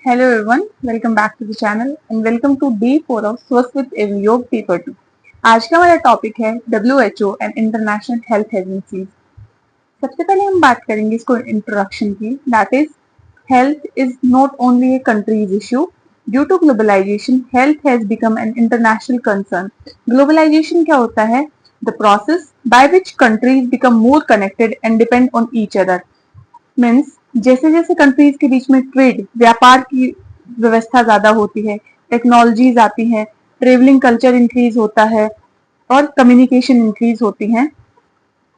Hello everyone, welcome back to the channel and welcome to day 4 of स्वस्थ with Yog paper 2। आज का हमारा topic है WHO and international health agencies. सबसे पहले हम बात करेंगे इसको इंट्रोडक्शन की, that is health is not only a countries issue. Due to globalisation health has become an international concern. Globalisation क्या होता है? The process by which countries become more connected and depend on each other. Means जैसे जैसे countries के बीच में trade व्यापार की व्यवस्था ज्यादा होती है, टेक्नोलॉजीज आती हैं, ट्रेवलिंग कल्चर इंक्रीज होता है और कम्युनिकेशन इंक्रीज होती है,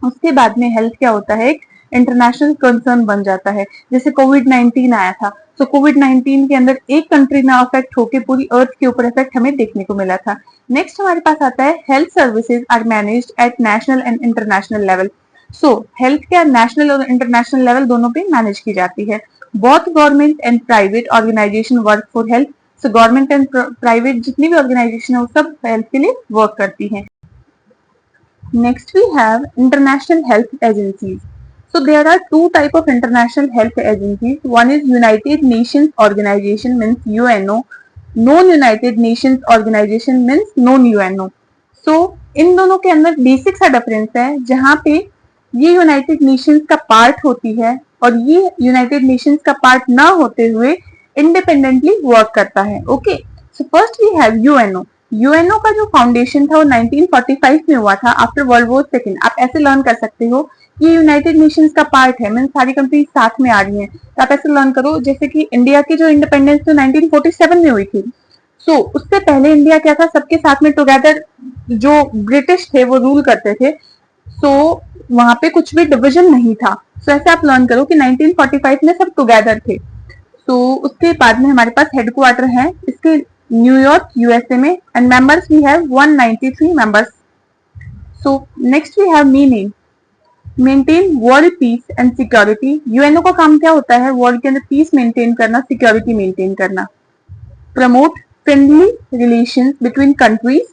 उसके बाद में हेल्थ क्या होता है? एक इंटरनेशनल कंसर्न बन जाता है। जैसे कोविड-19 आया था, तो कोविड-19 के अंदर एक कंट्री ना अफेक्ट होकर पूरी अर्थ के ऊपर इफेक्ट हमें देखने को मिला था। नेक्स्ट हमारे पास आता है health services are managed at national and international level. So health care national और इंटरनेशनल लेवल दोनों पे मैनेज की जाती है। Both government and private organisation work for health. So government and private जितनी भी ऑर्गेनाइजेशन है वो सब हेल्थ के लिए वर्क करती है। Next we have international health agencies. So there are two type of international health agencies. One is United Nations Organization means UNO. Non-United Nations Organization means non-UNO. So इन दोनों के अंदर बेसिक सा difference है, जहाँ पे ये यूनाइटेड नेशंस का part होती है और ये यूनाइटेड नेशंस का पार्ट ना होते हुए इंडिपेंडेंटली वर्क करता है। Okay, so first we have UNO. UNO का जो फाउंडेशन था वो 1945 में हुआ था आफ्टर वर्ल्ड वॉर सेकेंड। आप ऐसे लर्न कर सकते हो कि यूनाइटेड नेशंस का पार्ट है, मीन सारी कंट्रीज साथ में आ रही हैं, तो आप ऐसे लर्न करो जैसे कि इंडिया की जो इंडिपेंडेंस तो 1947 में हुई थी। सो उससे पहले इंडिया क्या था, सबके साथ में टुगेदर जो ब्रिटिश थे वो रूल करते थे। सो वहां पे कुछ भी डिविजन नहीं था। सो ऐसे आप लर्न करो कि 1945 में सब टुगेदर थे। तो उसके बाद में हमारे पास हेडक्वार्टर है इसके न्यूयॉर्क यूएसए में and members we have 193 members. So next we have meaning maintain world peace and security. UNO का काम क्या होता है? वर्ल्ड के अंदर पीस मेंटेन करना, सिक्योरिटी मेंटेन करना। Promote friendly relations between countries,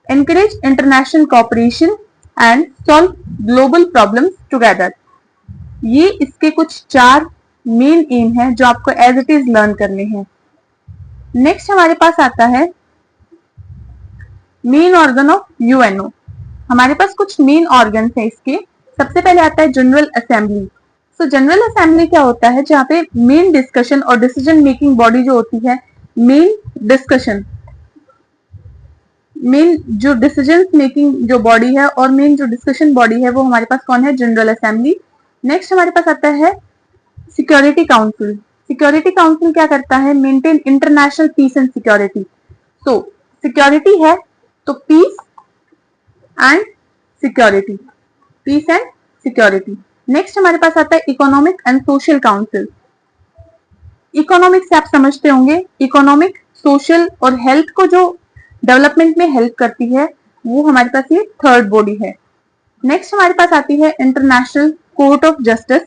encourage international cooperation and solve global problems together। ये इसके कुछ 4 मेन एम है जो आपको एज इट इज लर्न करने हैं। नेक्स्ट हमारे पास आता है मेन ऑर्गन ऑफ यूएनओ। हमारे पास कुछ मेन ऑर्गन है इसके। सबसे पहले आता है जनरल असेंबली। सो जनरल असेंबली क्या होता है? जहाँ पे मेन डिस्कशन और डिसीजन मेकिंग बॉडी जो होती है, मेन डिस्कशन, मेन जो डिसीजन मेकिंग जो बॉडी है और मेन जो डिस्कशन बॉडी है वो हमारे पास कौन है? General assembly. नेक्स्ट हमारे पास आता है सिक्योरिटी काउंसिल। सिक्योरिटी काउंसिल क्या करता है? Maintain international peace and security. So security है तो peace and security, peace and security. Next हमारे पास आता है economic and social council. Economic से आप समझते होंगे, इकोनॉमिक, सोशल और हेल्थ को जो डेवलपमेंट में हेल्प करती है वो हमारे पास ये थर्ड बॉडी है। नेक्स्ट हमारे पास आती है इंटरनेशनल कोर्ट ऑफ जस्टिस।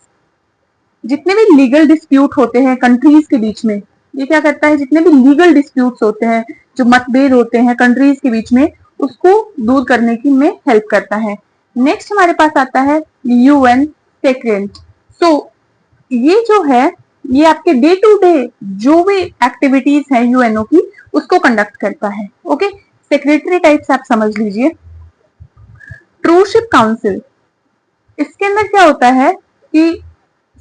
जितने भी लीगल डिस्प्यूट होते हैं कंट्रीज के बीच में, ये क्या करता है? जितने भी लीगल डिस्प्यूट्स होते हैं, जो मतभेद होते हैं कंट्रीज के बीच में, उसको दूर करने की में हेल्प करता है। नेक्स्ट हमारे पास आता है यूएन सेक्रेटरी। सो ये जो है ये आपके डे टू डे जो भी एक्टिविटीज है यूएनओ की उसको कंडक्ट करता है। ओके, सेक्रेटरी टाइप से आप समझ लीजिए। ट्रूशिप काउंसिल, इसके अंदर क्या होता है कि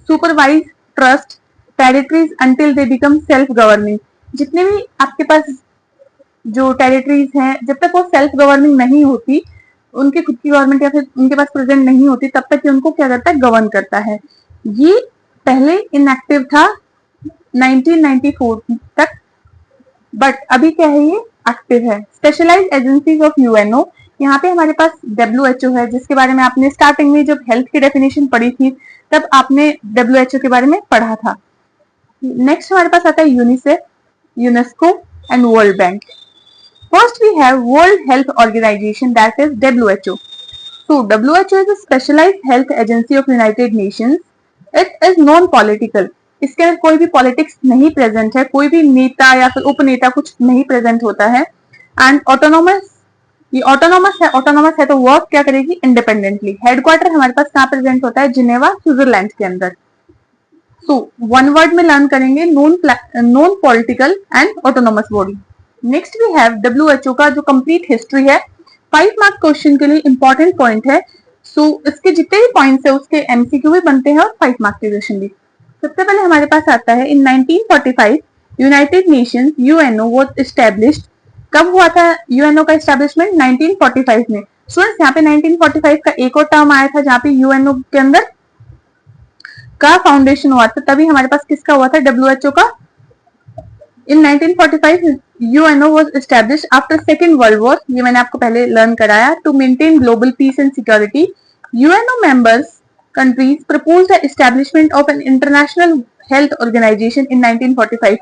supervise trust territories until they become self governing. जितने भी आपके पास जो टेरिटरीज हैं, जब तक वो सेल्फ गवर्निंग नहीं होती, उनकी खुद की गवर्नमेंट या फिर उनके पास प्रेजेंट नहीं होती, तब तक ये उनको क्या करता है? गवर्न करता है। ये पहले इनएक्टिव था 1994 तक, बट अभी क्या है? ये एक्टिव है। स्पेशलाइज्ड एजेंसीज ऑफ यूएनओ, यहाँ पे हमारे पास डब्ल्यूएचओ है जिसके बारे में आपने स्टार्टिंग में जब हेल्थ की डेफिनेशन पढ़ी थी तब आपने डब्ल्यूएचओ के बारे में पढ़ा था। नेक्स्ट हमारे पास आता है UNICEF, UNESCO and World Bank. First we have World Health Organisation that is WHO. So WHO is a specialized health agency of United Nations. It is non-political. इसके अंदर कोई भी पॉलिटिक्स नहीं प्रेजेंट है, कोई भी नेता या फिर उपनेता कुछ नहीं प्रेजेंट होता है। एंड ऑटोनोमस, ये ऑटोनोमस है तो वर्क क्या करेगी? इंडिपेंडेंटली। हेडक्वार्टर हमारे पास कहाँ प्रेजेंट होता है? जिनेवा, स्विट्जरलैंड के अंदर। सो वन वर्ड में लर्न करेंगे, non political and autonomous body. Next we have WHO का जो कंप्लीट हिस्ट्री है, 5 मार्क क्वेश्चन के लिए इंपॉर्टेंट पॉइंट है। सो इसके जितने भी पॉइंट्स है उसके एमसीक्यू भी बनते हैं और 5 मार्क के क्वेश्चन भी। सबसे पहले हमारे पास आता है इन 1945 United Nations UNO was established. कब हुआ था यूएनओ का एस्टैब्लिशमेंट? 1945 में। स्टूडेंट्स यहाँ पे 1945 का एक और टर्म आया था जहाँ पे यूएनओ के अंदर का फाउंडेशन हुआ था, तभी हमारे पास किसका हुआ था? डब्ल्यूएचओ का। In 1945 UNO was established after second world war. ये मैंने आपको पहले लर्न कराया। To maintain global peace and security, UNO members countries proposed the establishment of an international health organization in 1945.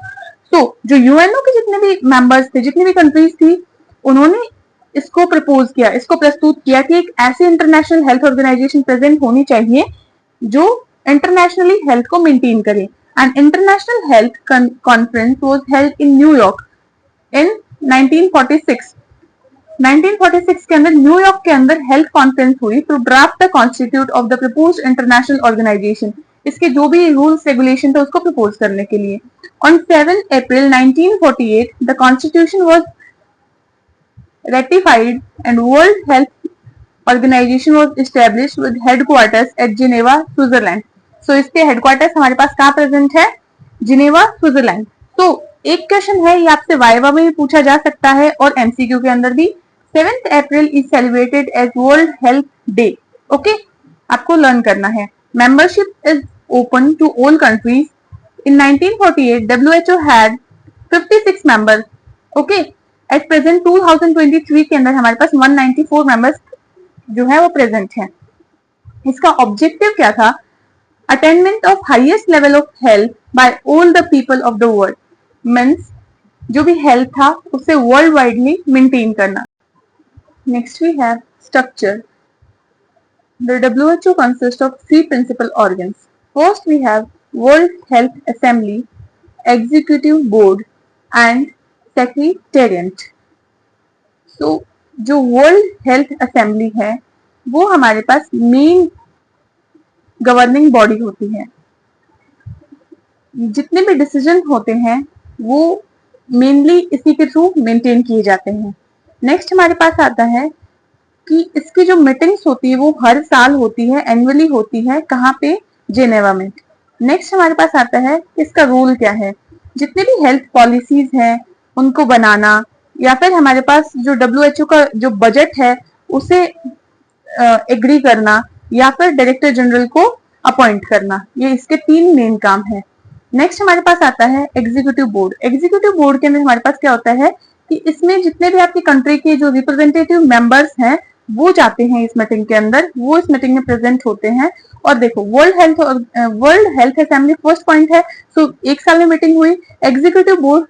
So जो यूएनओ के जितने भी मेंबर्स थे, जितनी भी कंट्रीज थी, उन्होंने इसको प्रपोज किया, इसको प्रस्तुत किया कि एक ऐसी इंटरनेशनल हेल्थ ऑर्गेनाइजेशन प्रेजेंट होनी चाहिए जो इंटरनेशनली हेल्थ को मेंटेन करे। And international health conference was held in New York in 1946। 1946 के अंदर न्यूयॉर्क के अंदर हेल्थ कॉन्फ्रेंस हुई to draft the constitute of the proposed international organisation. इसके जो भी रूल्स रेगुलेशन थे उसको प्रपोज करने के लिए। On 7 April 1948 the constitution was ratified and World Health Organization was established with headquarters at Geneva, Switzerland. So इसके हेडक्वार्टर्स हमारे पास कहाँ प्रेजेंट है? Geneva, Switzerland. तो एक क्वेश्चन है, ये आपसे वाइवा में भी पूछा जा सकता है और एमसीक्यू के अंदर भी। 7 April is celebrated as World Health Day. Okay, आपको लर्न करना है। Membership is open to all countries. In 1948 WHO had 56 members. Okay, at present 2023 के अंदर हमारे पास 194 मेंबर्स जो है वो प्रेजेंट है। इसका ऑब्जेक्टिव क्या था? Attainment of highest level of health by all the people of the world. Means जो भी हेल्थ था उसे वर्ल्ड वाइडली मेंटेन करना। Next we have structure. The WHO consists of 3 principal organs. First we have World Health Assembly, Executive Board and Secretariat. So जो world health assembly है वो हमारे पास main governing body होती है। जितने भी डिसीजन होते हैं वो मेनली इसी के थ्रू मेंटेन किए जाते हैं। नेक्स्ट हमारे पास आता है कि इसकी जो मीटिंग्स होती है वो हर साल होती है, एनुअली होती है। कहाँ पे? जेनेवा में। नेक्स्ट हमारे पास आता है इसका रूल क्या है। जितने भी हेल्थ पॉलिसीज हैं उनको बनाना, या फिर हमारे पास जो डब्ल्यूएचओ का जो बजट है उसे एग्री करना, या फिर डायरेक्टर जनरल को अपॉइंट करना। ये इसके 3 मेन काम है। नेक्स्ट हमारे पास आता है एग्जीक्यूटिव बोर्ड। एग्जीक्यूटिव बोर्ड के अंदर हमारे पास क्या होता है कि इसमें जितने भी आपकी कंट्री के जो रिप्रेजेंटेटिव मेंबर्स हैं वो जाते हैं इस मीटिंग के अंदर, वो इस मीटिंग में प्रेजेंट होते हैं। और देखो world health assembly first point है, सो 1 साल में मीटिंग हुई। एग्जीक्यूटिव बोर्ड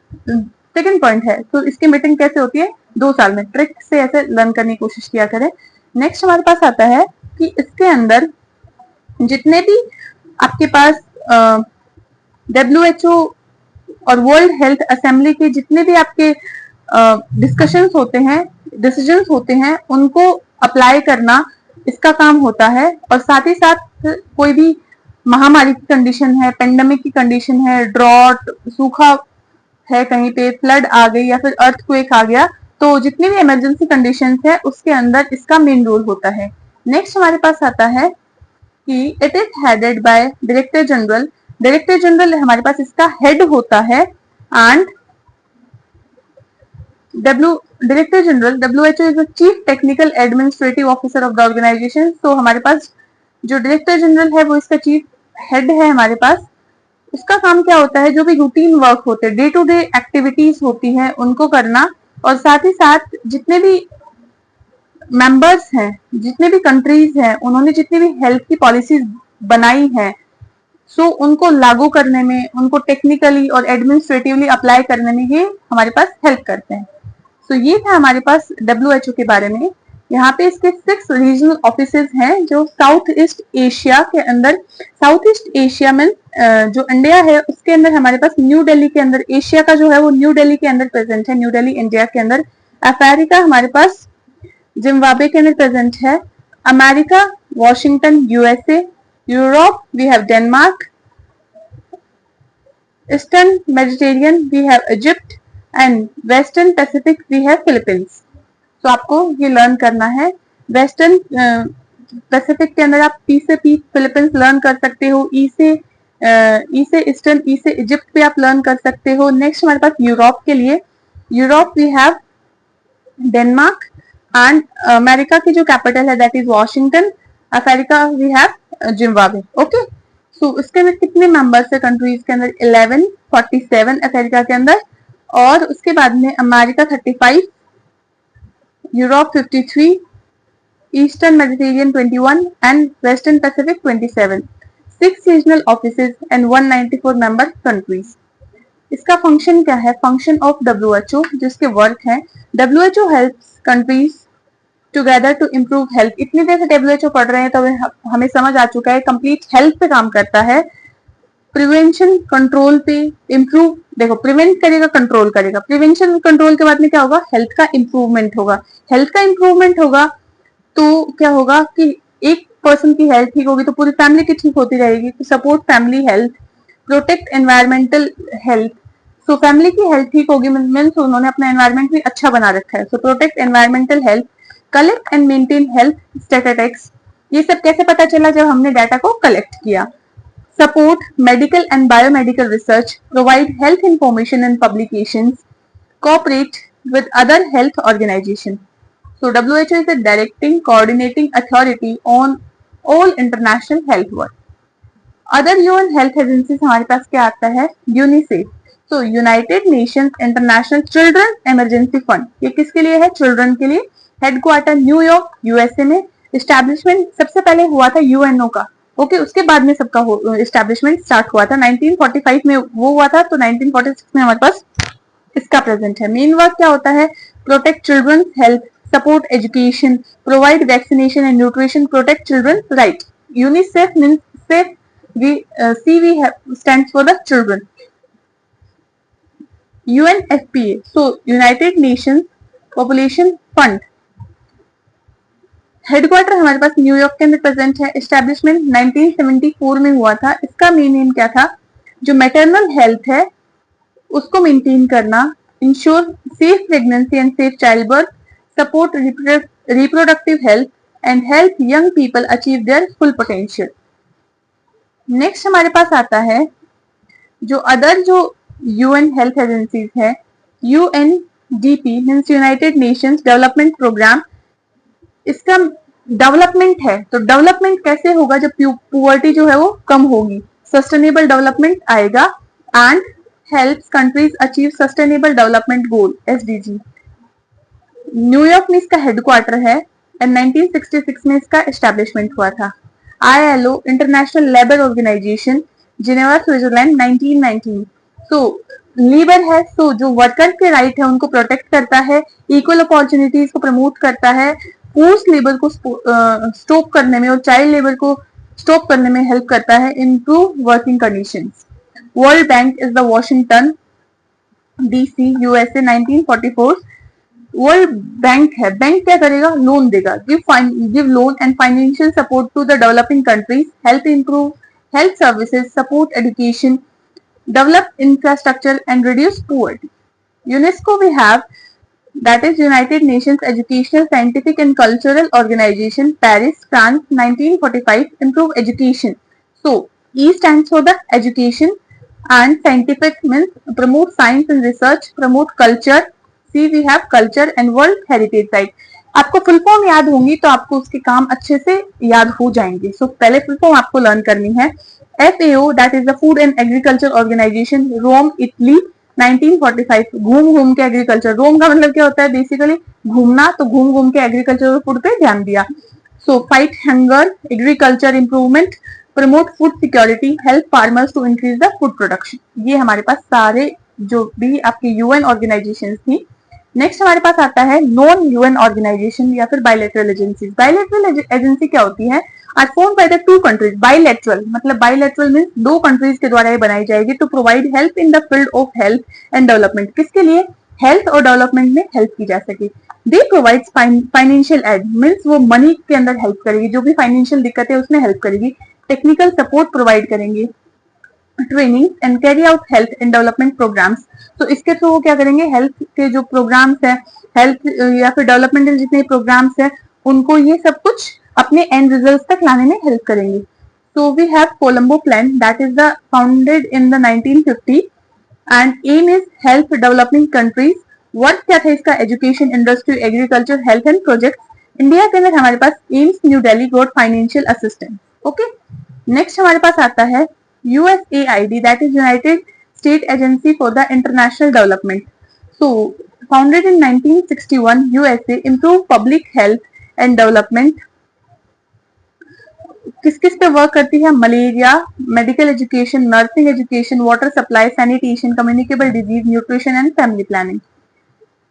सेकेंड पॉइंट है, तो इसकी मीटिंग कैसे होती है? 2 साल में। ट्रिक से ऐसे लर्न करने की कोशिश किया करें। नेक्स्ट हमारे पास आता है कि इसके अंदर जितने भी आपके पास WHO और वर्ल्ड हेल्थ असेंबली के जितने भी आपके डिस्कशंस होते हैं, डिसीजंस होते हैं, उनको अप्लाई करना इसका काम होता है। और साथ ही साथ कोई भी महामारी की कंडीशन है, पेंडेमिक की कंडीशन है, ड्रॉट, सूखा है, कहीं पे फ्लड आ गई या फिर अर्थक्वेक आ गया, तो जितनी भी इमरजेंसी कंडीशंस है उसके अंदर इसका मेन रोल होता है। नेक्स्ट हमारे पास आता है कि it is headed by director general. Director general हमारे पास इसका हेड होता है। And director general WHO is the chief technical administrative officer of the organisation. तो हमारे पास जो डायरेक्टर जनरल है वो इसका चीफ हेड है हमारे पास। उसका काम क्या होता है? जो भी रूटीन वर्क होते हैं, डे टू डे एक्टिविटीज होती हैं, उनको करना। और साथ ही साथ जितने भी मेंबर्स हैं, जितने भी कंट्रीज हैं, उन्होंने जितनी भी हेल्थ की पॉलिसीज बनाई है, सो उनको लागू करने में, उनको टेक्निकली और एडमिनिस्ट्रेटिवली अप्लाई करने में ये हमारे पास हेल्प करते हैं। सो ये था हमारे पास WHO के बारे में। यहाँ पे इसके 6 रीजनल ऑफिसेज हैं जो साउथ ईस्ट एशिया के अंदर। साउथ ईस्ट एशिया में जो इंडिया है उसके अंदर हमारे पास न्यू दिल्ली के अंदर, एशिया का जो है वो न्यू दिल्ली के अंदर प्रेजेंट है, न्यू दिल्ली इंडिया के अंदर। अफ्रीका हमारे पास जिम्बाब्वे के अंदर प्रेजेंट है। America, Washington, USA। Europe we have Denmark. Eastern Mediterranean we have Egypt and western Pacific we have Philippines. तो आपको ये लर्न करना है। वेस्टर्न पैसिफिक के अंदर आप पी से पी फिलीपींस लर्न कर सकते हो, ई से ईस्टर्न, ई से इजिप्ट पे आप लर्न कर सकते हो। नेक्स्ट हमारे पास यूरोप के लिए, Europe we have Denmark and America की जो कैपिटल है that is Washington. Africa we have Zimbabwe. Okay, so इसके अंदर कितने मेंबर्स है कंट्रीज के अंदर? 11, 47 अफ्रीका के अंदर, और उसके बाद में America 35, Europe 53, eastern Mediterranean 21 and western Pacific 27, 6 regional offices and 194 member countries. इसका फंक्शन क्या है? फंक्शन ऑफ WHO जिसके वर्क है, WHO helps countries together to improve health. इतनी देर से WHO पढ़ रहे हैं तो हमें समझ आ चुका है कंप्लीट हेल्थ पे काम करता है। प्रिवेंशन कंट्रोल पे इम्प्रूव, देखो प्रिवेंट करेगा, कंट्रोल करेगा। प्रिवेंशन कंट्रोल के बाद में क्या होगा? हेल्थ का इंप्रूवमेंट होगा। हेल्थ का इंप्रूवमेंट होगा तो क्या होगा कि एक पर्सन की हेल्थ ठीक होगी तो पूरी फैमिली की ठीक होती रहेगी। तो support family health, protect environmental health. So family की हेल्थ ठीक होगी मीन्स उन्होंने अपना एनवायरमेंट भी अच्छा बना रखा है। So protect environmental health, collect and maintain health statistics. ये सब कैसे पता चला? जब हमने डाटा को कलेक्ट किया। Support medical and biomedical research, provide health information and publications, cooperate with other health organizations. So WHO is the directing, coordinating authority on all international health work. Other UN health agencies हमारे पास क्या आता है? UNICEF. So United Nations international children emergency fund, ये किसके लिए है? Children के लिए। हेडक्वार्टर न्यूयॉर्क यूएसए में। एस्टैब्लिशमेंट सबसे पहले हुआ था यूएनओ का, ओके उसके बाद में सबका एस्टैब्लिशमेंट स्टार्ट हुआ था। 1945 में वो हुआ था, तो 1946 में हमारे पास इसका प्रेजेंट है। मेन वर्क क्या होता है? Protect children health, support education, provide vaccination and nutrition, protect children right. UNICEF means safe, CV stands for the children. UNFPA, so United Nations Population Fund, headquarter हमारे पास न्यूयॉर्क के अंदर present है। Establishment 1974 में हुआ था। इसका मेन एम क्या था? जो मैटरनल हेल्थ है उसको मेंटेन करना, ensure safe pregnancy and safe child birth, support reproductive health and help young people achieve their full potential. Next हमारे पास आता है जो अदर जो यूएन हेल्थ एजेंसीज है, UNDP means United Nations development programme. इसका डेवलपमेंट है, तो डेवलपमेंट कैसे होगा? जब पुअर्टी जो है वो कम होगी, सस्टेनेबल डेवलपमेंट आएगा and helps countries achieve sustainable development goal SDG। New York में इसका हेडक्वार्टर है एंड 1966 में इसका एस्टैब्लिशमेंट हुआ था। ILO International Labour Organisation, Geneva Switzerland 1919। So labour है, सो जो वर्कर के राइट है उनको प्रोटेक्ट करता है, इक्वल अपॉर्चुनिटीज को प्रमोट करता है, फोर्स लेबर को स्टॉप करने में और चाइल्ड लेबर को स्टॉप करने में हेल्प करता है, improve working conditions. World Bank is the Washington DC USA 1944। World Bank है, बैंक क्या करेगा? लोन देगा, give loan and financial support to the developing countries, help improve health services, support education, develop infrastructure and reduce poverty. UNESCO we have, that is United Nations Educational, Scientific and Cultural Organization, Paris, France 1945, improve education. So E stands for the education and scientific means promote science and research, promote culture. C we have culture and World Heritage Site. आपको full form याद होंगी तो आपको उसके काम अच्छे से याद हो जाएंगे। सो पहले फुल फॉर्म आपको लर्न करनी है। FAO that is the Food and Agriculture Organization, Rome Italy 1945। घूम घूम के एग्रीकल्चर, रोम का मतलब क्या होता है? बेसिकली घूमना, तो घूम घूम के एग्रीकल्चर और फूड पे ध्यान दिया। So fight hunger, agriculture improvement, promote food security, help farmers to increase the food production. ये हमारे पास सारे जो भी आपके UN ऑर्गेनाइजेशन थी। नेक्स्ट हमारे पास आता है नॉन UN ऑर्गेनाइजेशन या फिर बायलैटरल एजेंसी। बायलैटरल एजेंसी क्या होती है? Are formed by the two countries. Bilateral मतलब बायलैटरल मींस दो कंट्रीज के द्वारा ये बनाई जाएगी to provide help in the field of health and development. किसके लिए? हेल्थ और डेवलपमेंट में हेल्प की जा सके। They provide financial aid means वो मनी के अंदर हेल्प करेगी, जो भी फाइनेंशियल दिक्कत है उसमें हेल्प करेगी। टेक्निकल सपोर्ट प्रोवाइड करेंगे, training and carry out health and development programmes. तो इसके थ्रू वो क्या करेंगे, हेल्थ के जो प्रोग्राम्स है, हेल्थ या फिर डेवलपमेंटल जितने प्रोग्राम्स है, उनको ये सब कुछ अपने एंड रिजल्ट तक लाने में हेल्प करेंगे। So we have Colombo Plan that is the founded in the 1950 and aim is help developing countries। Work क्या था इसका, education, industry, agriculture, health and project. India के अंदर हमारे पास AIIMS New Delhi got financial assistance. Okay, next हमारे पास आता है USAID that is United State agency for the international development. So founded in 1961 USA, improve public health and development. किस किस पे वर्क करती है, malaria, medical education, nursing education, water supply, sanitation, communicable disease, nutrition and family planning.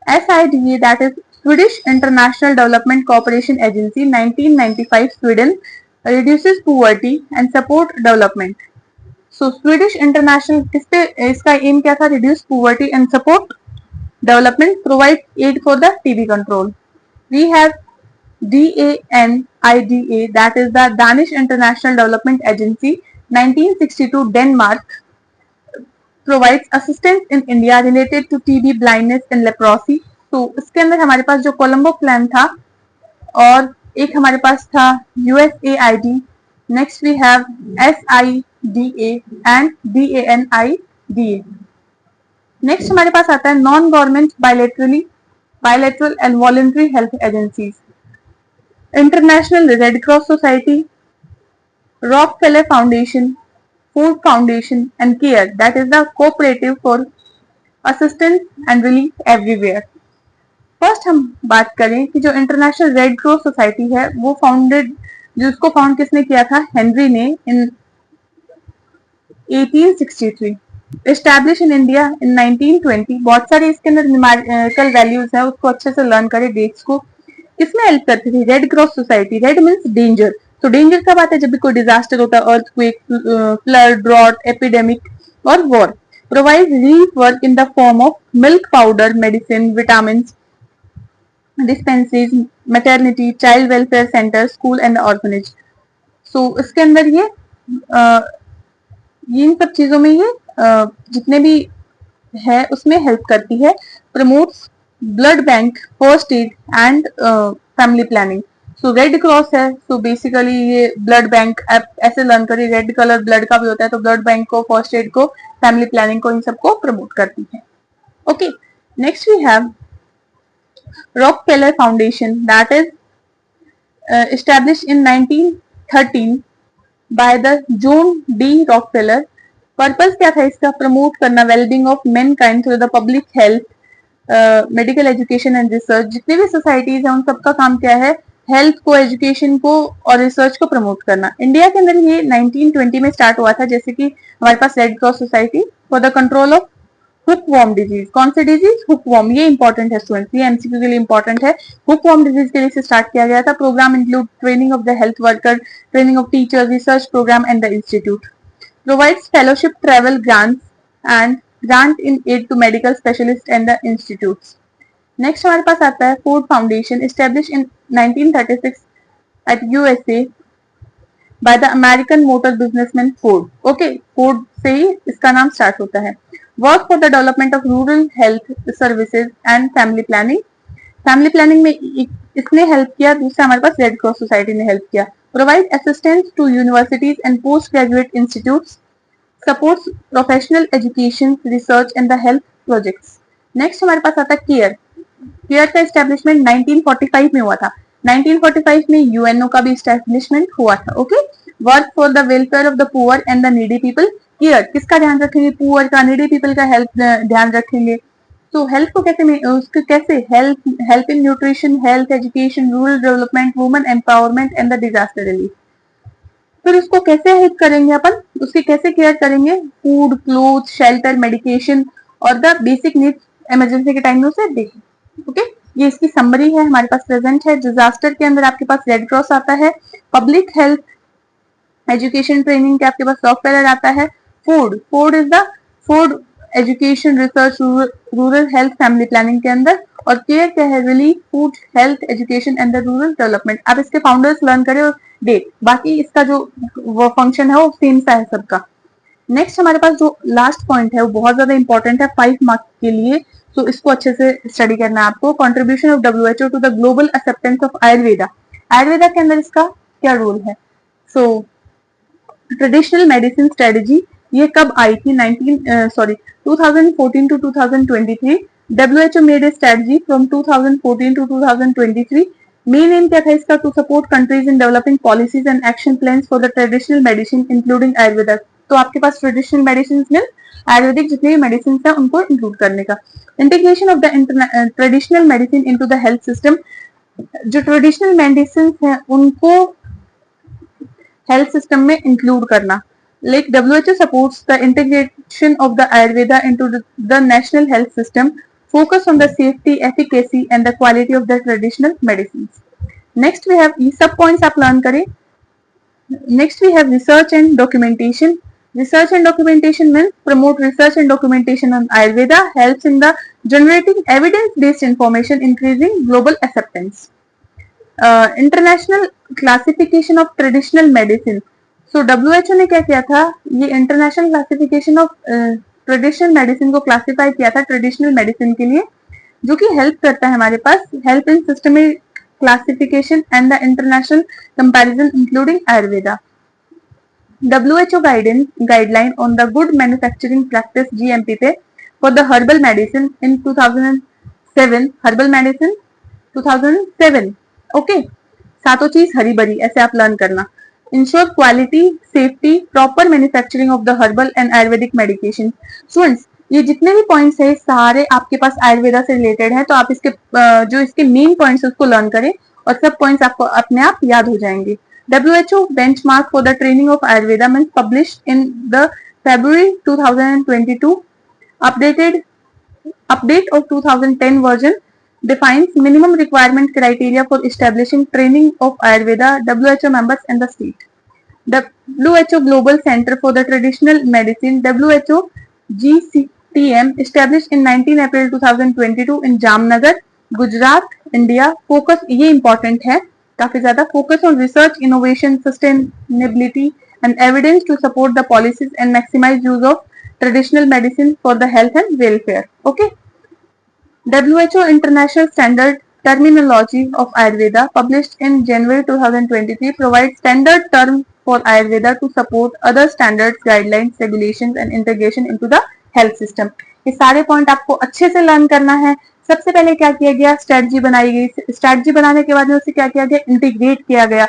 SIDA that is Swedish International Development Cooperation Agency 1995 Sweden reduces poverty and support development। So Swedish International किस पे इसका M क्या था, reduce poverty and support development, provide aid for the TB control। We have DANIDA that is the Danish International Development Agency 1962 Denmark provides assistance in India related to TB, blindness and leprosy। तो इसके अंदर हमारे पास जो Colombo plan था और एक हमारे पास था USAID। Next we have SIDA and DANIDA। Next हमारे पास आता है non government bilateral and voluntary health agencies. International Red Cross Society, Rockefeller Foundation, Ford foundation and CARE that is the cooperative for assistance and relief everywhere. First हम बात करें कि जो international Red Cross society है वो जिसको found किसने किया था, हेनरी ने इन 1863। Establish in India in 1920। बहुत सारे इसके अंदर न्यूमेरिकल वैल्यूज है, उसको अच्छे से लर्न करें, डेट्स को। किसमें हेल्प करती थी, Red Cross society. Red means danger, तो डेंजर कब आता है, जब भी कोई डिजास्टर होता है, अर्थक्वेक, फ्लड, ड्रॉट, एपिडेमिक और war. Provide relief work in the form of milk powder, medicine, vitamin, dispensaries, maternity, child welfare centre, school and orphanage. So इसके अंदर ये इन सब चीजों में ये जितने भी है उसमें हेल्प करती है। Promotes blood bank, first aid and family planning. So Red Cross है, सो बेसिकली ये ब्लड बैंक, ऐसे लर्न करिए, रेड कलर ब्लड का भी होता है, तो ब्लड बैंक को, फर्स्ट एड को, फैमिली प्लानिंग को, इन सबको प्रमोट करती है। Okay, next we have Rockefeller Foundation that is established in 1913 by the John D. Rockefeller। Purpose क्या था इसका, प्रमोट करना wellbeing of Mankind through the public health, medical education and research. जितने भी सोसाइटीज हैं उन सबका काम क्या है, हेल्थ को, एजुकेशन को और रिसर्च को प्रमोट करना। इंडिया के अंदर ये 1920 में स्टार्ट हुआ था, जैसे कि हमारे पास Red Cross society for the control of hookworm disease. कौन सी डिजीज, हुकवॉर्म। ये इंपॉर्टेंट है स्टूडेंट्स, ये एमसीक्यू के लिए इंपॉर्टेंट है। हुकवॉर्म डिजीज के लिए स्टार्ट किया गया था। Programme include training of the health worker, training of teachers, research programme and the institute. Provides fellowship, travel grants and grant in aid to medical specialist and the institutes. Next हमारे पास आता है Ford foundation, establish in 1936 at USA by the American motor businessman Ford. Okay, Ford से ही इसका नाम start होता है। Work for the development of rural health services and family planning. Family planning में इसने हेल्प किया, दूसरा हमारे पास रेड क्रॉस सोसाइटी ने हेल्प किया। Provide assistance to universities and post graduate institutes, supports professional education, research and the health projects. Next हमारे पास आता है केयर। केयर का एस्टेब्लिशमेंट 1945 में हुआ था। 1945 में यूएनओ का भी एस्टेब्लिशमेंट हुआ था। Okay, work for the welfare of the poor and the needy people. Care किसका ध्यान रखेंगे, पुअर का, नीडी पीपल का हेल्प ध्यान रखेंगे। तो हेल्थ को कैसे help in nutrition, health education, rural development, women empowerment and the disaster relief. फिर उसको कैसे हेल्प करेंगे अपन, उसकी कैसे केयर करेंगे, फूड, क्लोथ, शेल्टर, मेडिकेशन और द बेसिक नीड्स इमरजेंसी के टाइम में उसे देखें। ओके, ये इसकी समरी है, हमारे पास प्रेजेंट है। डिजास्टर के अंदर आपके पास रेड क्रॉस आता है। पब्लिक हेल्थ एजुकेशन ट्रेनिंग के आपके पास रॉकफेलर आता है। Food is the food education, research, rural health, family planning के अंदर। और केयर क्या है, relief, food, health, education and the rural development. आप इसके फाउंडर्स लर्न करें और डेट, बाकी इसका जो वो फंक्शन है वो सेम सा है सबका। नेक्स्ट हमारे पास जो लास्ट पॉइंट है वो बहुत ज्यादा इंपॉर्टेंट है 5 मार्क्स के लिए, तो इसको अच्छे से स्टडी करना है आपको। Contribution of WHO to the global acceptance of Ayurveda. Ayurveda के अंदर इसका क्या रोल है? सो ट्रेडिशनल मेडिसिन स्ट्रेटेजी ये कब आई थी? 2014 to 2023। WHO made a strategy from 2014 to 2023। Main aim क्या था इसका? To support countries in developing policies and action plans for the traditional medicine including Ayurveda. तो आपके पास ट्रेडिशनल मेडिसिन में आयुर्वेदिक जितने भी मेडिसिन है उनको इंक्लूड करने का। Integration of the traditional medicine into the health system. जो ट्रेडिशनल मेडिसिन है उनको हेल्थ सिस्टम में इंक्लूड करना। Like WHO supports the integration of the Ayurveda into the national health system, focus on the safety, efficacy and the quality of the traditional medicines. Next we have ये सब points आप learn करें। Next we have research and documentation. Research and documentation means promote research and documentation on Ayurveda, helps in the generating evidence-based information, increasing global acceptance. International classification of traditional medicine. So WHO ने क्या किया था? ये international classification of traditional medicine को classify किया था traditional medicine के लिए, जो कि हेल्प करता है हमारे पास help in systemic classification and the international comparison including Ayurveda. WHO guideline on the good manufacturing practice GMP पे for the herbal medicine in 2007। Herbal medicine 2007। Okay, सातों चीज हरी भरी ऐसे आप लर्न करना। Ensure quality, safety, proper manufacturing of the herbal and ayurvedic medication. Students ये जितने भी पॉइंट्स है सारे आपके पास आयुर्वेदा से रिलेटेड है, तो आप इसके जो इसके मेन पॉइंट्स उसको लर्न करें और सब पॉइंट्स आपको अपने आप याद हो जाएंगे। WHO benchmark for the training of Ayurveda means published in the February 2022. Update of 2010 version defines minimum requirement criteria for establishing training of Ayurveda, WHO members and the state. WHO Global Center for the Traditional Medicine, WHO GCTM, established in 19 April 2022 in Jamnagar, Gujarat, India. Focus ये important है काफी ज्यादा। Focus on research, innovation, sustainability and evidence to support the policies and maximize use of traditional medicine for the health and welfare. Okay. WHO International Standard Terminology of Ayurveda, published in January 2023, provides standard term for Ayurveda to support other standards, guidelines, regulations and integration into the health system. ये सारे point आपको अच्छे से learn करना है। सबसे पहले क्या किया गया? स्ट्रेटजी बनाई गई। स्ट्रेटजी बनाने के बाद में उसे क्या किया गया? इंटीग्रेट किया गया।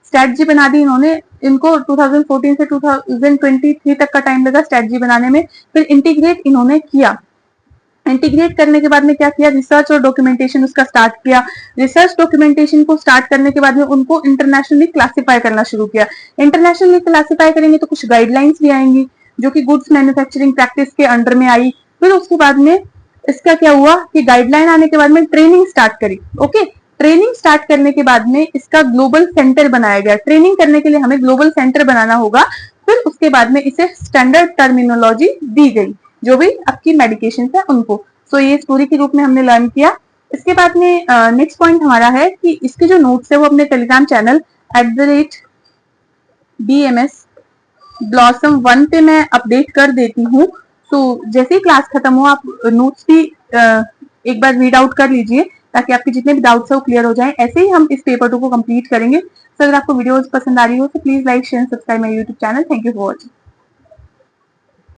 स्ट्रेटजी बना दी इन्होंने, इनको 2014 से 2023 तक का टाइम लगा स्ट्रेटजी बनाने में। फिर इंटीग्रेट इन्होंने किया। इंटीग्रेट करने के बाद में क्या किया? रिसर्च और डॉक्यूमेंटेशन उसका स्टार्ट किया। रिसर्च डॉक्यूमेंटेशन को स्टार्ट करने के बाद में उनको इंटरनेशनली क्लासिफाई करना शुरू किया। इंटरनेशनली क्लासिफाई करेंगे तो कुछ गाइडलाइंस भी आएंगी जो कि गुड्स मैन्युफैक्चरिंग प्रैक्टिस के अंडर में आई। फिर उसके बाद में इसका क्या हुआ कि गाइडलाइन आने के बाद में ट्रेनिंग स्टार्ट करी। ओके, ट्रेनिंग स्टार्ट करने के बाद में इसका ग्लोबल सेंटर बनाया गया। ट्रेनिंग करने के लिए हमें ग्लोबल सेंटर बनाना होगा। फिर उसके बाद में इसे स्टैंडर्ड टर्मिनोलॉजी दी गई जो भी आपकी मेडिकेशन है उनको। सो ये स्टोरी के रूप में हमने लर्न किया। इसके बाद में नेक्स्ट पॉइंट हमारा है कि इसके जो नोट्स है वो अपने टेलीग्राम चैनल @DMS ब्लॉसम 1 पे मैं अपडेट कर देती हूँ। तो जैसे ही क्लास खत्म हो आप नोट्स भी एक बार रीड आउट कर लीजिए ताकि आपके जितने भी डाउट्स है वो क्लियर हो जाएं। ऐसे ही हम इस पेपर 2 को कंप्लीट करेंगे। तो अगर आपको वीडियोस पसंद आ रही हो तो please like share subscribe my YouTube channel. Thank you for watching.